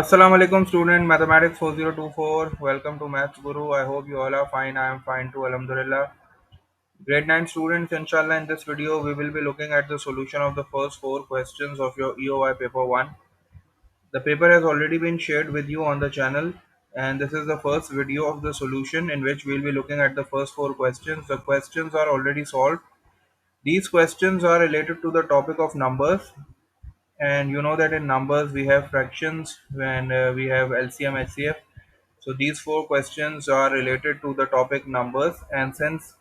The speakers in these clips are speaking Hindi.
Assalamu alaikum student mathematics 4024. Welcome to Maths Guru. I hope you all are fine. I am fine too, alhamdulillah. Grade 9 students, inshallah, in this video we will be looking at the solution of the first four questions of your EOI paper 1. The paper has already been shared with you on the channel, and this is the first video of the solution in which we will be looking at the first four questions. The questions are already solved. These questions are related to the topic of numbers, and you know that in numbers we have fractions and we have LCM, HCF. So these four questions are related to the topic numbers, and since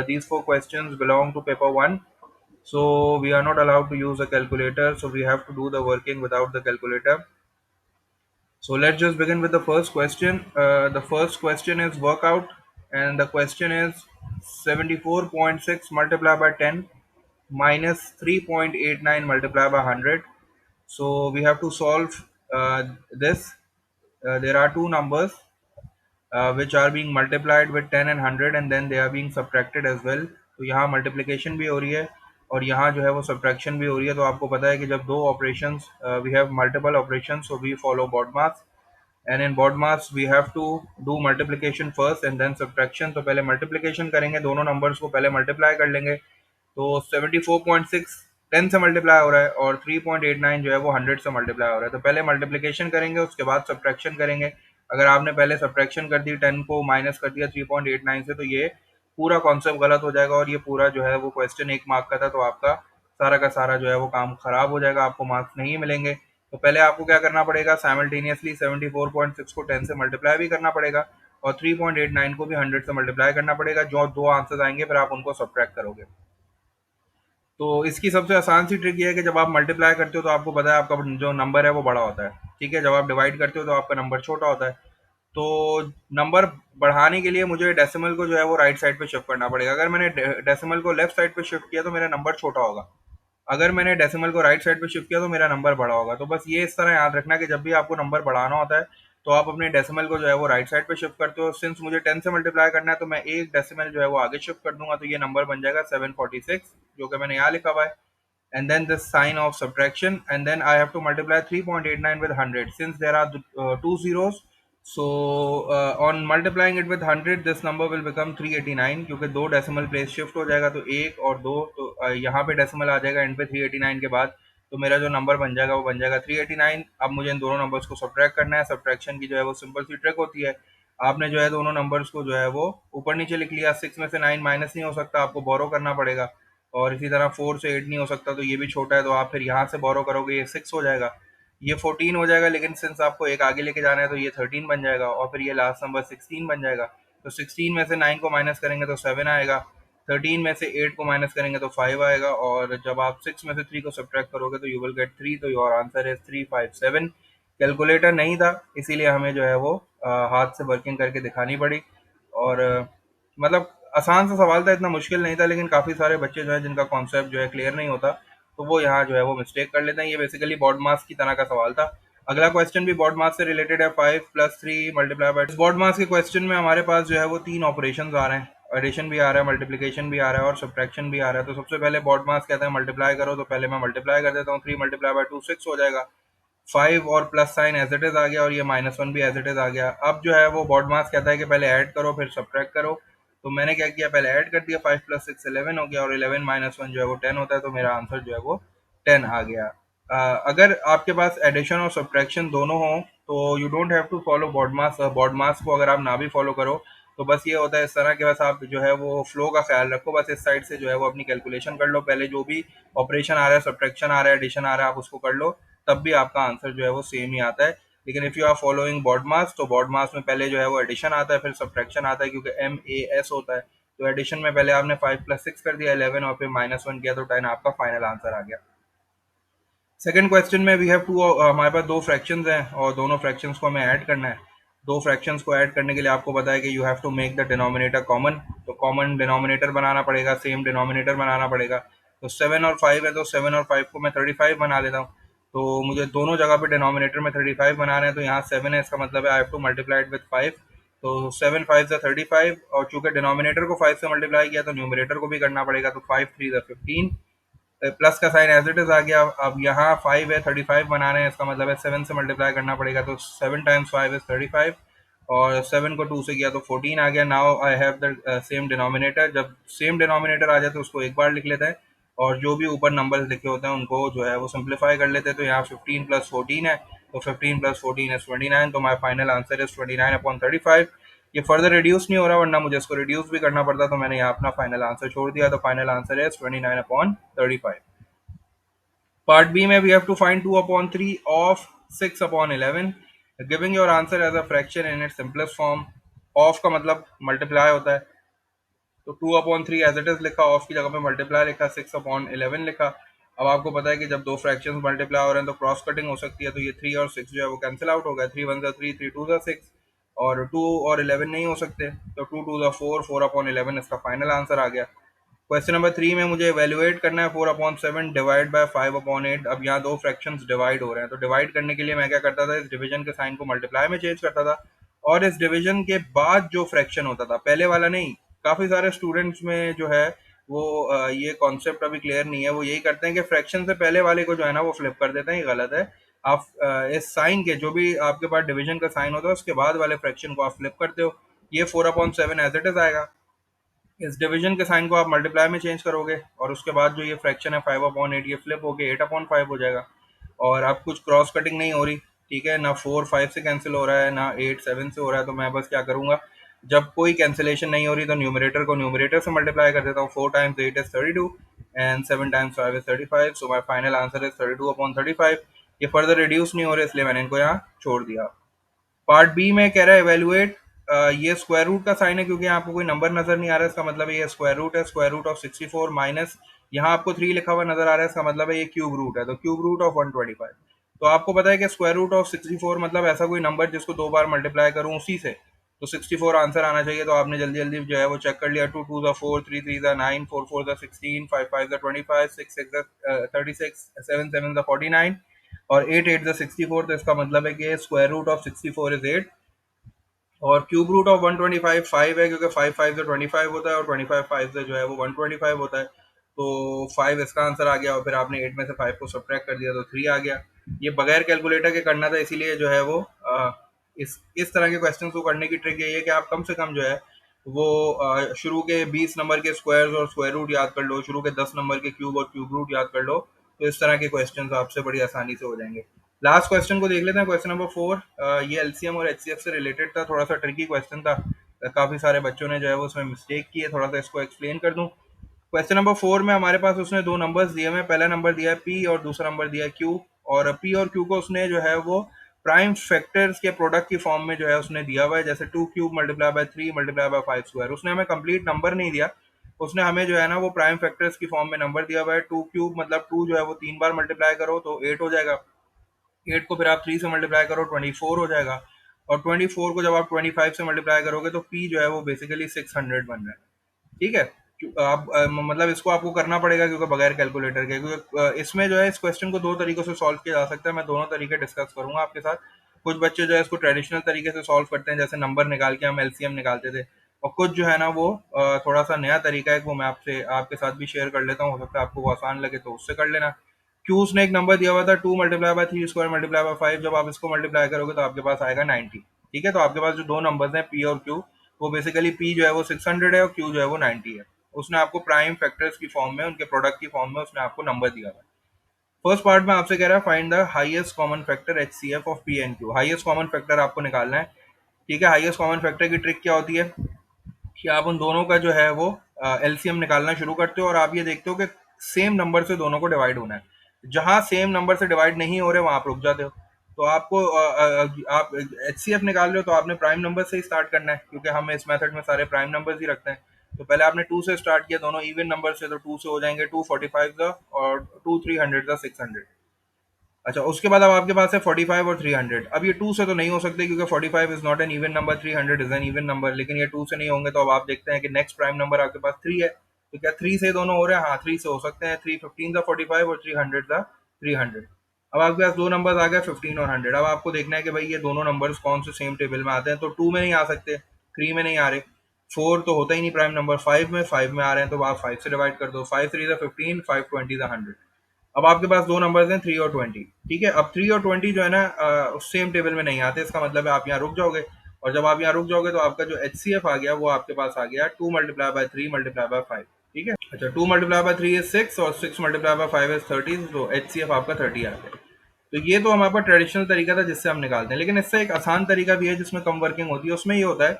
these four questions belong to paper 1, so we are not allowed to use a calculator, so we have to do the working without the calculator. So let's just begin with the first question. The first question is workout, and the question is 74.6 multiplied by 10 minus 3.89 multiplied by 100. So we have to solve this. There are two numbers which are being multiplied with 10 and 100, and then they are being subtracted as well. तो यहाँ मल्टीप्लिकेशन भी हो रही है और यहाँ जो है वो सब्ट्रैक्शन भी हो रही है। तो आपको पता है कि जब दो operations we have multiple operations, so we follow BODMAS, and in BODMAS we have to do multiplication first and then subtraction. तो पहले मल्टीप्लिकेशन करेंगे, दोनों नंबर्स को पहले मल्टीप्लाई कर लेंगे। तो 74.6 10 से मल्टीप्लाई हो रहा है और 3.89 जो है वो 100 से मल्टीप्लाई हो रहा है। तो पहले मल्टीप्लिकेशन करेंगे, उसके बाद सब्ट्रैक्शन करेंगे। अगर आपने पहले सब्ट्रैक्शन कर दी, 10 को माइनस कर दिया 3.89 से, तो ये पूरा कॉन्सेप्ट गलत हो जाएगा और ये पूरा जो है वो क्वेश्चन 1 मार्क का था, तो आपका सारा का सारा जो है वो काम खराब हो जाएगा, आपको मार्क्स नहीं मिलेंगे। तो पहले आपको क्या करना पड़ेगा, साइमल्टेनियसली 74.6 को 10 से मल्टीप्लाई भी करना पड़ेगा और 3.89 को भी 100 से मल्टीप्लाई करना पड़ेगा। जो दो आंसर्स आएंगे फिर आप उनको सब्ट्रैक्ट करोगे। तो इसकी सबसे आसान सी ट्रिक ये है कि जब आप मल्टीप्लाई करते हो तो आपको पता है आपका जो नंबर है वो बड़ा होता है, ठीक है। जब आप डिवाइड करते हो तो आपका नंबर छोटा होता है। तो नंबर बढ़ाने के लिए मुझे डेसिमल को जो है वो राइट साइड पे शिफ्ट करना पड़ेगा। अगर मैंने डेसिमल को लेफ्ट साइड पे शिफ्ट किया तो मेरा नंबर छोटा होगा, अगर मैंने डेसिमल को राइट साइड पे शिफ्ट किया तो मेरा नंबर बड़ा होगा। तो बस ये इस तरह याद रखना कि जब भी आपको नंबर बढ़ाना होता है तो आप अपने डेसिमल को जो है वो राइट साइड पे शिफ्ट करते हो। सिंस मुझे 10 से मल्टीप्लाई करना है तो मैं एक डेसिमल जो है वो आगे शिफ्ट कर दूंगा, तो ये नंबर बन जाएगा 746, जो कि मैंने यहाँ लिखा हुआ है। And then the sign of subtraction, and then I have to multiply 3.89 with 100 since there are two zeros. So on multiplying it with 100 this number will become 389, क्योंकि दो डेसिमल प्लेस शिफ्ट हो जाएगा, तो एक और दो, तो यहाँ पे डेसिमल आ जाएगा एंड पे 389 के बाद। तो मेरा जो नंबर बन जाएगा वो बन जाएगा 389। अब मुझे इन दोनों नंबर्स को सब्ट्रैक्ट करना है। सब्ट्रैक्शन की जो है वो सिंपल सी ट्रिक होती है, आपने जो है दोनों नंबर्स को जो है वो ऊपर नीचे लिख लिया। 6 में से 9 माइनस नहीं हो सकता, आपको बोरो करना पड़ेगा, और इसी तरह 4 से 8 नहीं हो सकता, तो ये भी छोटा है, तो आप फिर यहाँ से बोरो करोगे, ये 6 हो जाएगा, ये 14 हो जाएगा, लेकिन सिंस आपको एक आगे लेके जाना है तो ये 13 बन जाएगा, और फिर ये लास्ट नंबर 16 बन जाएगा। तो 16 में से 9 को माइनस करेंगे तो 7 आएगा, 13 में से 8 को माइनस करेंगे तो 5 आएगा, और जब आप 6 में से 3 को सब्ट्रैक्ट करोगे तो यू विल गेट 3। तो योर आंसर इज 357। कैलकुलेटर नहीं था, इसीलिए हमें जो है वो हाथ से वर्किंग करके दिखानी पड़ी। और मतलब आसान सा सवाल था, इतना मुश्किल नहीं था, लेकिन काफ़ी सारे बच्चे जो है जिनका कॉन्सेप्ट जो है क्लियर नहीं होता, तो वो यहाँ जो है वो मिस्टेक कर लेते हैं। ये बेसिकली बॉड मास की तरह का सवाल था। अगला क्वेश्चन भी बॉड मास से रिलेटेड है। 5 + 3 मल्टीप्लाई बाय, इस बॉड मास के क्वेश्चन में हमारे पास जो है वो तीन ऑपरेशन आ रहे हैं, एडिशन भी आ रहा है, मल्टीप्लीकेशन भी आ रहा है और सब्ट्रैक्शन भी आ रहा है। तो सबसे पहले बॉड मास कहता है मल्टीप्लाई करो, तो पहले मैं मल्टीप्लाई कर देता हूँ। 3 मल्टीप्लाई बाय 2 6 हो जाएगा। 5 और plus sign as it is आ गया, और ये -1 भी एज इट इज आ गया। अब जो है वो बॉड मास कहता है कि पहले ऐड करो फिर सब्ट्रैक्ट करो। तो मैंने क्या किया, पहले ऐड कर दिया। 5 + 6 11 हो गया, और 11 - 1 जो है वो 10 होता है, तो मेरा आंसर जो है वो 10 आ गया। अगर आपके पास एडिशन और सब्ट्रैक्शन दोनों हो तो you don't have to follow BODMAS. BODMAS को अगर आप ना भी फॉलो करो तो बस ये होता है इस तरह के, बस आप जो है वो फ्लो का ख्याल रखो, बस इस साइड से जो है वो अपनी कैलकुलेशन कर लो। पहले जो भी ऑपरेशन आ रहा है, सब्ट्रैक्शन आ रहा है, एडिशन आ रहा है, आप उसको कर लो, तब भी आपका आंसर जो है वो सेम ही आता है। लेकिन if you are following BODMAS, तो बॉड मास में पहले जो है वो एडिशन आता है फिर सब्ट्रैक्शन आता है, क्योंकि MAS होता है। तो एडिशन में पहले आपने 5 + 6 कर दिया 11, और फिर -1 किया तो 10, आपका फाइनल आंसर आ गया। सेकंड क्वेश्चन में वी हैव टू, हमारे पास दो फ्रैक्शंस हैं और दोनों फ्रैक्शंस को हमें ऐड करना है। दो फ्रैक्शंस को ऐड करने के लिए आपको पता है कि you have to make the denominator common. तो कॉमन डिनोमिनेटर बनाना पड़ेगा, सेम डिनोमिनेटर बनाना पड़ेगा। तो 7 और 5 है, तो 7 और 5 को मैं 35 बना लेता हूँ। तो मुझे दोनों जगह पे डिनोमिनेटर में 35 बनाना है, तो यहाँ 7 है, इसका मतलब है आई have to multiply it with 5। तो 7 5 ज़ा 35, और चूंकि डिनोमिनेटर को 5 से मल्टीप्लाई किया तो न्यूमरेटर को भी करना पड़ेगा, तो 5 3 ज़ा 15, प्लस का साइन एज इट इज आ गया। अब यहाँ 5 है, 35 बना रहे हैं, इसका मतलब है 7 से मल्टीप्लाई करना पड़ेगा, तो 7 टाइम्स 5 इज 35, और 7 को 2 से किया तो 14 आ गया। Now I have the same denominator. जब सेम डिनोमिनेटर आ जाए तो उसको एक बार लिख लेते हैं, और जो भी ऊपर नंबर्स लिखे होते हैं उनको जो है वो सिंप्लीफाई कर लेते हैं। तो यहाँ 15 प्लस 14 है, तो 15 प्लस 14 इज 29, तो माई फाइनल आंसर इज 29/35। ये फर्दर रिड्यूस नहीं हो रहा, वरना मुझे इसको रिड्यूस भी करना पड़ता, तो मैंने यहाँ अपना फाइनल आंसर छोड़ दिया। तो final answer is 29/35। Part B में we have to find 2/3 of 6/11, giving your answer as a fraction in its simplest form. Of का मतलब मल्टीप्लाई होता है, तो 2/3 एज इट इज लिखा, ऑफ की जगह पे मल्टीप्लाई लिखा, 6/11 लिखा। अब आपको पता है कि जब दो फ्रैक्शंस मल्टीप्लाई हो रहे हैं तो क्रॉस कटिंग हो सकती है, तो ये 3 और 6 जो है वो कैंसिल आउट हो गया। 3 1 3, 3 2 6, और 2 और 11 नहीं हो सकते, तो 2 2 4, 4/11 इसका फाइनल आंसर आ गया। क्वेश्चन नंबर 3 में मुझे इवेल्युएट करना है 4/7 डिवाइड बाय 5/8। अब यहाँ दो फ्रैक्शंस डिवाइड हो रहे हैं, तो डिवाइड करने के लिए मैं क्या करता था, इस डिवीजन के साइन को मल्टीप्लाई में चेंज करता था, और इस डिवीजन के बाद जो फ्रैक्शन होता था, पहले वाला नहीं। काफी सारे स्टूडेंट्स में जो है वो ये कॉन्सेप्ट अभी क्लियर नहीं है, वो यही करते हैं कि फ्रैक्शन से पहले वाले को जो है ना वो फ्लिप कर देते हैं, ये गलत है। आप इस साइन के, जो भी आपके पास डिवीजन का साइन होता है उसके बाद वाले फ्रैक्शन को आप फ्लिप करते हो, ये 4/7 एज इट इज आएगा। इस डिवीजन के साइन को आप मल्टीप्लाई में चेंज करोगे, और उसके बाद जो ये फ्रैक्शन है 5/8, ये फ्लिप होके 8/5 हो जाएगा। और अब कुछ क्रॉस कटिंग नहीं हो रही, ठीक है ना, 4 5 से कैंसिल हो रहा है, ना 8 7 से हो रहा है, तो मैं बस क्या करूंगा, जब कोई कैंसिलेशन नहीं हो रही तो न्यूमरेटर को न्यूमरेटर से मल्टीप्लाई कर देता हूँ। 4 times 8 is 32, and 7 times 5 is 35, so my final answer is 32/35। ये फर्दर रिड्यूस नहीं हो रहे, इसलिए मैंने इनको यहाँ छोड़ दिया। पार्ट बी में कह रहा है इवेल्युएट, ये स्क्वायर रूट का साइन है, क्योंकि यहाँ आपको कोई नंबर नजर नहीं आ रहा है, इसका मतलब है ये स्क्वायर रूट है। स्क्वायर रूट ऑफ 64 माइनस, यहाँ आपको 3 लिखा हुआ नजर आ रहा है, इसका मतलब है ये क्यूब रूट है, तो क्यूब रूट ऑफ 125। तो आपको पता है कि स्क्वायर रूट ऑफ 64 मतलब ऐसा कोई नंबर जिसको दो बार मल्टीप्लाई करूँ उसी से, तो 64 आंसर आना चाहिए। तो आपने जल्दी जल्दी जो है वो चेक कर लिया, 2 2 4, 3 3 9, 4 4 16, 5 5 25, 6 6 36, 7 7 49, और 8 8 64, तो इसका मतलब है कि स्क्वायर रूट ऑफ 64 इज 8, और क्यूब रूट ऑफ 125 5 है, क्योंकि 5 5 से 25 होता है, और 25 5 से जो है वो 125 होता है, तो 5 इसका आंसर आ गया, और फिर आपने 8 में से 5 को सब्ट्रैक्ट कर दिया तो 3 आ गया। ये बगैर कैलकुलेटर के करना था, इसीलिए जो है वो इस तरह के क्वेश्चन को करने की ट्रिक यही है कि आप कम से कम जो है वो शुरू के 20 नंबर के स्क्वायर्स और स्क्वायर रूट याद कर लो, शुरू के 10 नंबर के क्यूब और क्यूब रूट याद कर लो, तो इस तरह के क्वेश्चन आपसे बड़ी आसानी से हो जाएंगे। लास्ट क्वेश्चन को देख लेते हैं, क्वेश्चन नंबर 4। ये एलसीएम और एचसीएफ से रिलेटेड था, थोड़ा सा ट्रिकी क्वेश्चन था, काफी सारे बच्चों ने जो है वो उसमें मिस्टेक की है, थोड़ा सा इसको एक्सप्लेन कर दूं। क्वेश्चन नंबर 4 में हमारे पास उसने दो नंबर्स दिए हैं, पहला नंबर दिया है पी और दूसरा नंबर दिया है क्यू, और पी और क्यू को उसने जो है वो प्राइम फैक्टर्स के प्रोडक्ट की फॉर्म में जो है उसने दिया हुआ है, जैसे 2 cube multiply by 3 multiply by 5 square. उसने हमें कंप्लीट नंबर नहीं दिया, उसने हमें जो है ना वो प्राइम फैक्टर्स की फॉर्म में नंबर दिया हुआ है। 2 क्यूब मतलब 2 जो है वो 3 बार मल्टीप्लाई करो तो 8 हो जाएगा, 8 को फिर आप 3 से मल्टीप्लाई करो 24 हो जाएगा, और 24 को जब आप 25 से मल्टीप्लाई करोगे तो पी जो है वो बेसिकली 600 बन रहा है। ठीक है, आप मतलब इसको आपको करना पड़ेगा क्योंकि बगैर कैलकुलेटर के, क्योंकि इसमें जो है इस क्वेश्चन को दो तरीकों से सॉल्व किया जा सकता है, मैं दोनों तरीके डिस्कस करूंगा आपके साथ। कुछ बच्चे जो है इसको ट्रेडिशनल तरीके से सॉल्व करते हैं, जैसे नंबर निकाल के हम एलसीएम निकालते थे, और कुछ जो है ना वो थोड़ा सा नया तरीका है, वो मैं आपसे आपके साथ भी शेयर कर लेता हूँ, हो सकता है आपको वो आसान लगे तो उससे कर लेना। क्यूज ने एक नंबर दिया हुआ था 2 multiply by 3 square multiply by 5, जब आप इसको मल्टीप्लाई करोगे तो आपके पास आएगा 90। ठीक है, तो आपके पास जो दो नंबर्स हैं पी और क्यू, वो बेसिकली पी जो है वो 600 है और क्यू जो है वो 90 है। उसने आपको प्राइम फैक्टर्स की फॉर्म में, उनके प्रोडक्ट की फॉर्म में उसने आपको नंबर दिया है। फर्स्ट पार्ट में आपसे कह रहा है find the highest common factor HCF of P and Q. Highest common factor आपको निकालना है। ठीक है, हाईएस्ट कॉमन फैक्टर की ट्रिक क्या होती है कि आप उन दोनों का जो है वो एलसीएम निकालना शुरू करते हो, और आप ये देखते हो कि सेम नंबर से दोनों को डिवाइड होना है। जहां सेम नंबर से डिवाइड नहीं हो रहे वहां आप रुक जाते हो। तो आपको आप एचसीएफ निकाल रहे हो तो आपने प्राइम नंबर से ही स्टार्ट करना है, क्योंकि हम इस मेथड में सारे प्राइम नंबर्स ही रखते हैं। तो पहले आपने 2 से स्टार्ट किया, दोनों इवन नंबर से, तो 2 से हो जाएंगे 245 का, और 2 300 का 600। अच्छा, उसके बाद अब आपके पास है 45 और 300। अब ये 2 से तो नहीं हो सकते, क्योंकि 45 is not an even number, 300 is an even number, लेकिन ये 2 से नहीं होंगे। तो अब आप देखते हैं कि नेक्स्ट प्राइम नंबर आपके पास 3 है, तो क्या 3 से दोनों हो रहे हैं? हाँ, 3 से हो सकते हैं। 3 15 का 45 और 300 का 300। अब आपके पास दो नंबर आ गए 15 और 100। अब आपको देखना है कि भाई ये दोनों नंबर्स कौन से सेम टेबल में आते हैं, तो 2 में नहीं आ सकते, 3 में नहीं आ रहे, 4 तो होता ही नहीं प्राइम नंबर, 5 में आ रहे हैं तो आप 5 से डिवाइड कर दो, 5 3 15, 5 20 100। अब आपके पास दो नंबर्स हैं 3 और 20, ठीक है। अब 3 और 20 जो है ना सेम टेबल में नहीं आते, इसका मतलब है आप यहाँ रुक जाओगे, और जब आप यहाँ रुक जाओगे तो आपका जो एच सी एफ आ गया वो आपके पास आ गया 2 × 3 × 5, ठीक है। अच्छा, 2 × 3 = 6 और 6 × 5 = 30, तो एच सी एफ आपका 30 आ गया। तो ये तो हमारे पास ट्रेडिशनल तरीका था जिससे हम निकालते हैं, लेकिन इससे एक आसान तरीका भी है जिसमें कम वर्किंग होती है। उसमें ये होता है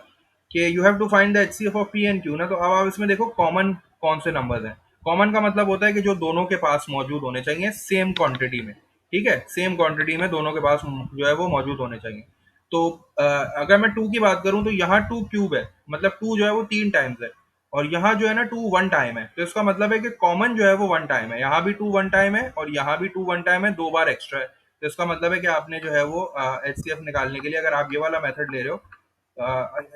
कि you have to find the HCF of P and Q ना। तो अब आप इसमें देखो कॉमन कौन से नंबर्स हैं। कॉमन का मतलब होता है कि जो दोनों के पास मौजूद होने चाहिए सेम क्वांटिटी में, ठीक है, सेम क्वांटिटी में दोनों के पास जो है वो मौजूद होने चाहिए। तो अगर मैं टू की बात करूं तो यहाँ टू क्यूब है, मतलब टू जो है वो 3 टाइम्स है, और यहाँ जो है ना टू वन टाइम है, तो इसका मतलब है कि कॉमन जो है वो वन टाइम है, यहाँ भी टू वन टाइम है और यहाँ भी टू वन टाइम है, दो बार एक्स्ट्रा है। तो इसका मतलब है कि आपने जो है वो एच सी एफ निकालने के लिए अगर आप ये वाला मेथड ले रहे हो,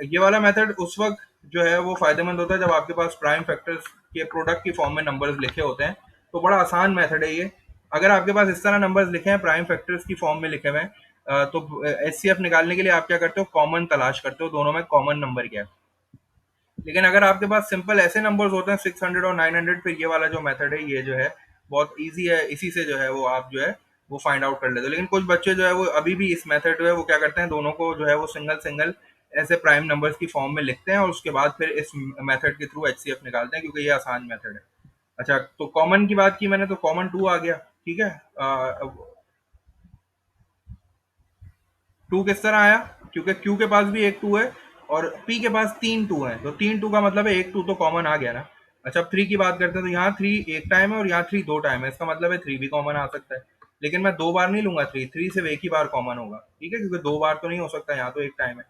ये वाला मेथड उस वक्त जो है वो फायदेमंद होता है जब आपके पास प्राइम फैक्टर्स के प्रोडक्ट की फॉर्म में नंबर्स लिखे होते हैं। तो बड़ा आसान मेथड है ये। अगर आपके पास इस तरह नंबर्स लिखे हैं प्राइम फैक्टर्स की फॉर्म में लिखे हुए हैं, तो एच सी एफ निकालने के लिए आप क्या करते हो, कॉमन तलाश करते हो, दोनों में कॉमन नंबर क्या है। लेकिन अगर आपके पास सिंपल ऐसे नंबर्स होते हैं 600 और 900, फिर ये वाला जो मेथड है ये जो है बहुत इजी है, इसी से जो है वो आप जो है वो फाइंड आउट कर लेते हो। लेकिन कुछ बच्चे जो है वो अभी भी इस मेथड जो है वो क्या करते हैं, दोनों को जो है वो सिंगल सिंगल ऐसे प्राइम नंबर्स की फॉर्म में लिखते हैं और उसके बाद फिर इस मेथड के थ्रू एच सी एफ निकालते हैं, क्योंकि ये आसान मेथड है। अच्छा, तो कॉमन की बात की मैंने, तो कॉमन टू आ गया, ठीक है। टू किस तरह आया, क्योंकि क्यू के पास भी एक टू है और पी के पास तीन टू है, तो तीन टू का मतलब है एक टू तो कॉमन आ गया ना। अच्छा, अब थ्री की बात करते हैं, तो यहाँ थ्री एक टाइम है और यहाँ थ्री दो टाइम है, इसका मतलब है थ्री भी कॉमन आ सकता है। लेकिन मैं दो बार नहीं लूंगा, थ्री थ्री सिर्फ एक ही बार कॉमन होगा, ठीक है, क्योंकि दो बार तो नहीं हो सकता, यहाँ तो एक टाइम है।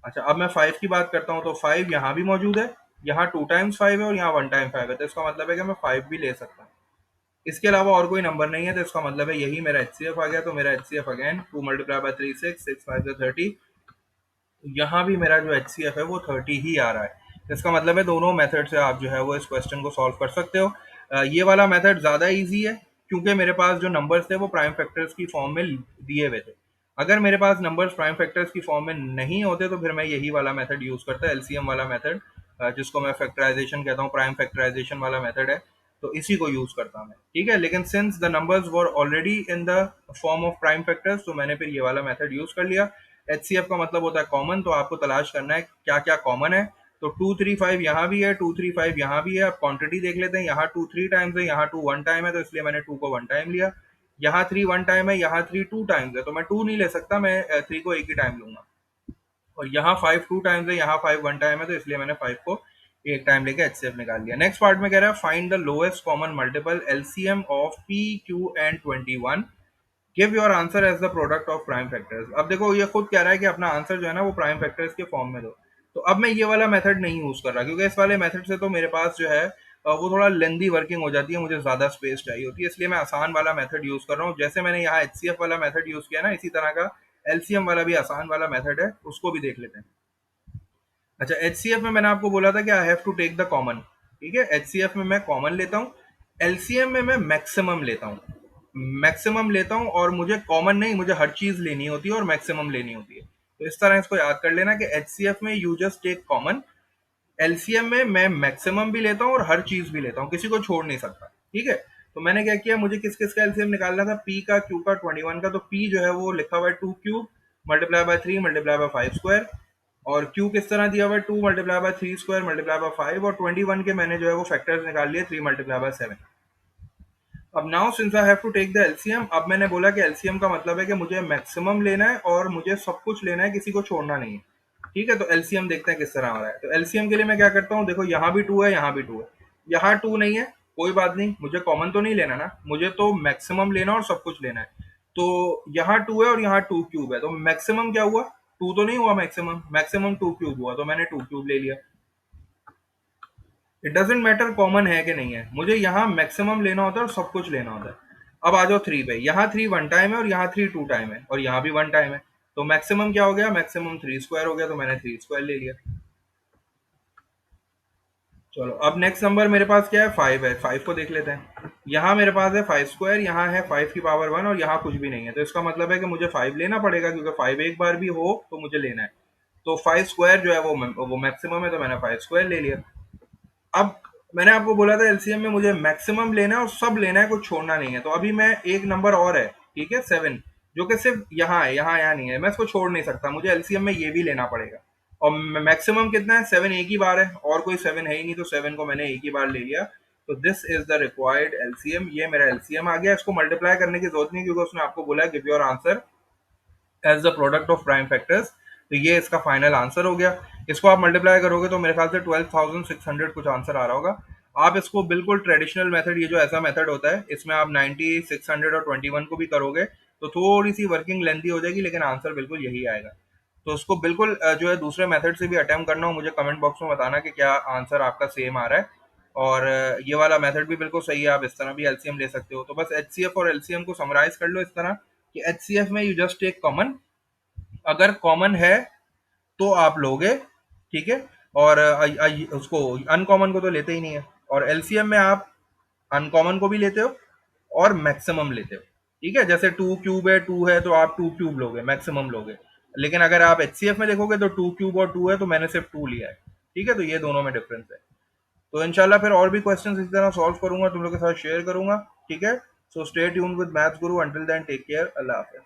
अच्छा, अब मैं फाइव की बात करता हूँ, तो फाइव यहाँ भी मौजूद है, यहाँ टू टाइम्स फाइव है और यहाँ वन टाइम फाइव है, तो इसका मतलब है कि मैं फाइव भी ले सकता हूँ। इसके अलावा और कोई नंबर नहीं है, तो इसका मतलब है यही मेरा एच सी एफ आ गया। तो मेरा एच सी एफ अगेन 2 × 3 = 6, 6 × 5 = 30, यहाँ भी मेरा जो एच सी एफ है वो 30 ही आ रहा है। तो इसका मतलब है दोनों मेथड से आप जो है वो इस क्वेश्चन को सॉल्व कर सकते हो। ये वाला मेथड ज़्यादा इजी है क्योंकि मेरे पास जो नंबर्स थे वो प्राइम फैक्टर्स की फॉर्म में दिए हुए थे। अगर मेरे पास नंबर्स प्राइम फैक्टर्स की फॉर्म में नहीं होते तो फिर मैं यही वाला मेथड यूज़ करता, एलसीएम वाला मेथड, जिसको मैं फैक्टराइजेशन कहता हूँ, प्राइम फैक्टराइजेशन वाला मेथड है, तो इसी को यूज़ करता मैं, ठीक है। लेकिन since the numbers were already in the form of prime factors, तो मैंने फिर ये वाला मेथड यूज़ कर लिया। एच सी एफ का मतलब होता है कॉमन, तो आपको तलाश करना है क्या क्या कॉमन है। तो 2 3 5 यहाँ भी है, 2 3 5 यहाँ भी है। अब क्वांटिटी देख लेते हैं, यहाँ टू थ्री टाइम्स है, यहाँ टू वन टाइम है, तो इसलिए मैंने टू को वन टाइम लिया। यहाँ थ्री वन टाइम है, यहाँ थ्री टू टाइम्स है, तो मैं टू नहीं ले सकता, मैं थ्री को एक ही टाइम लूंगा। और यहाँ फाइव टू टाइम्स है, यहाँ फाइव वन टाइम है, तो इसलिए मैंने फाइव को एक टाइम लेके एच सी एफ निकाल लिया। नेक्स्ट पार्ट में कह रहा है find the lowest common multiple LCM of P Q and 21, give your answer as the product of prime factors. अब देखो ये खुद कह रहा है कि अपना आंसर जो है ना वो प्राइम फैक्टर्स के फॉर्म में दो। तो अब मैं ये वाला मेथड नहीं यूज कर रहा, क्योंकि इस वाले मेथड से तो मेरे पास जो है वो थोड़ा लेंदी वर्किंग हो जाती है, मुझे ज्यादा स्पेस चाहिए होती है, इसलिए मैं आसान वाला मेथड यूज कर रहा हूँ। जैसे मैंने यहाँ एचसीएफ वाला मेथड यूज किया ना, इसी तरह का एलसीएम वाला भी आसान वाला मेथड है, उसको भी देख लेते हैं। अच्छा, एचसीएफ में मैंने आपको बोला था कि I have to take the common, ठीक है। एचसीएफ में मैं कॉमन लेता हूँ, एलसीएम में मैं मैक्सिमम लेता हूँ, मैक्सिमम लेता हूँ, और मुझे कॉमन नहीं, मुझे हर चीज लेनी होती है और मैक्सिमम लेनी होती है। तो इस तरह इसको याद कर लेना कि एचसीएफ में you just take common, LCM में मैं मैक्सिमम भी लेता हूँ और हर चीज भी लेता हूँ, किसी को छोड़ नहीं सकता, ठीक है। तो मैंने क्या किया, मुझे किस किस का एलसीएम निकालना था, पी का, क्यू का, 21 का। तो पी जो है वो लिखा हुआ है 2³ × 3 × 3 × 5 और क्यू किस तरह दिया हुआ है 2 × 3² × 5 और 21 के मैंने जो है वो फैक्टर्स निकाल लिए 3 × 7। अब now since I have to take the LCM, अब मैंने बोला कि एलसीएम का मतलब है कि मुझे मैक्सिमम लेना है और मुझे सब कुछ लेना है, किसी को छोड़ना नहीं है, ठीक है। तो एलसीएम देखते हैं किस तरह आ रहा है। तो एलसीएम के लिए मैं क्या करता हूँ, देखो यहाँ भी टू है, यहाँ भी टू है, यहाँ टू नहीं है, कोई बात नहीं, मुझे कॉमन तो नहीं लेना ना, मुझे तो मैक्सिमम लेना और सब कुछ लेना है। तो यहाँ टू है और यहाँ टू क्यूब है, तो मैक्सिमम क्या हुआ, टू तो नहीं हुआ, मैक्सिमम मैक्सिमम टू क्यूब हुआ, तो मैंने टू क्यूब ले लिया। इट डजेंट मैटर कॉमन है कि नहीं है, मुझे यहाँ मैक्सिमम लेना होता है और सब कुछ लेना होता है। अब आ जाओ थ्री पे, यहाँ थ्री वन टाइम है और यहाँ थ्री टू टाइम है और यहाँ भी वन टाइम है, तो मैक्सिमम क्या हो गया, मैक्सिमम थ्री स्क्वायर हो गया, तो मैंने थ्री स्क्वायर ले लिया। चलो, अब नेक्स्ट नंबर मेरे पास क्या है, फाइव है, फाइव को देख लेते हैं। यहाँ मेरे पास है फाइव स्क्वायर, यहाँ है 5 की पावर 1 और यहाँ कुछ भी नहीं है, तो इसका मतलब है कि मुझे फाइव लेना पड़ेगा, क्योंकि फाइव एक बार भी हो तो मुझे लेना है। तो 5 स्क्वायर जो है वो मैक्सिमम है, तो मैंने 5 स्क्वायर ले लिया। अब मैंने आपको बोला था एलसीएम में मुझे मैक्सिमम लेना है और सब लेना है, कुछ छोड़ना नहीं है। तो अभी मैं एक नंबर और है, ठीक है, 7, जो कि सिर्फ यहाँ है, यहाँ नहीं है, मैं इसको छोड़ नहीं सकता, मुझे एलसीएम में ये भी लेना पड़ेगा। और मैक्सिमम कितना है, 7 एक ही बार है, और कोई 7 है ही नहीं, तो 7 को मैंने एक ही बार ले लिया। तो this is the required LCM, ये मेरा एलसीएम आ गया। इसको मल्टीप्लाई करने की जरूरत नहीं, क्योंकि उसने आपको बोला give your answer as the product of prime factors. तो ये इसका फाइनल आंसर हो गया। इसको आप मल्टीप्लाई करोगे तो मेरे ख्याल से 12,600 कुछ आंसर आ रहा होगा। आप इसको बिल्कुल ट्रेडिशनल मेथड, ये जो ऐसा मेथड होता है, इसमें आप 90, 600 और 21 को भी करोगे तो थोड़ी सी वर्किंग लेंथी हो जाएगी, लेकिन आंसर बिल्कुल यही आएगा। तो उसको बिल्कुल जो है दूसरे मेथड से भी अटेम्प्ट करना हो, मुझे कमेंट बॉक्स में बताना कि क्या आंसर आपका सेम आ रहा है। और ये वाला मेथड भी बिल्कुल सही है, आप इस तरह भी एलसीएम ले सकते हो। तो बस एचसीएफ और एलसीएम को समराइज कर लो इस तरह कि एचसीएफ में यू जस्ट टेक कॉमन, अगर कॉमन है तो आप लोगे, ठीक है, और उसको अनकॉमन को तो लेते ही नहीं है। और एलसीएम में आप अनकॉमन को भी लेते हो और मैक्सिमम लेते हो, ठीक है। जैसे 2 क्यूब है, 2 है, तो आप 2 क्यूब लोगे, मैक्सिमम लोगे। लेकिन अगर आप एचसीएफ में देखोगे तो 2 क्यूब और 2 है, तो मैंने सिर्फ 2 लिया है, ठीक है। तो ये दोनों में डिफरेंस है। तो इंशाल्लाह फिर और भी क्वेश्चंस इसी तरह सॉल्व करूंगा, तुम लोग के साथ शेयर करूंगा, ठीक है। So stay tuned with maths Guru, until then take care, अल्लाह हाफिज़।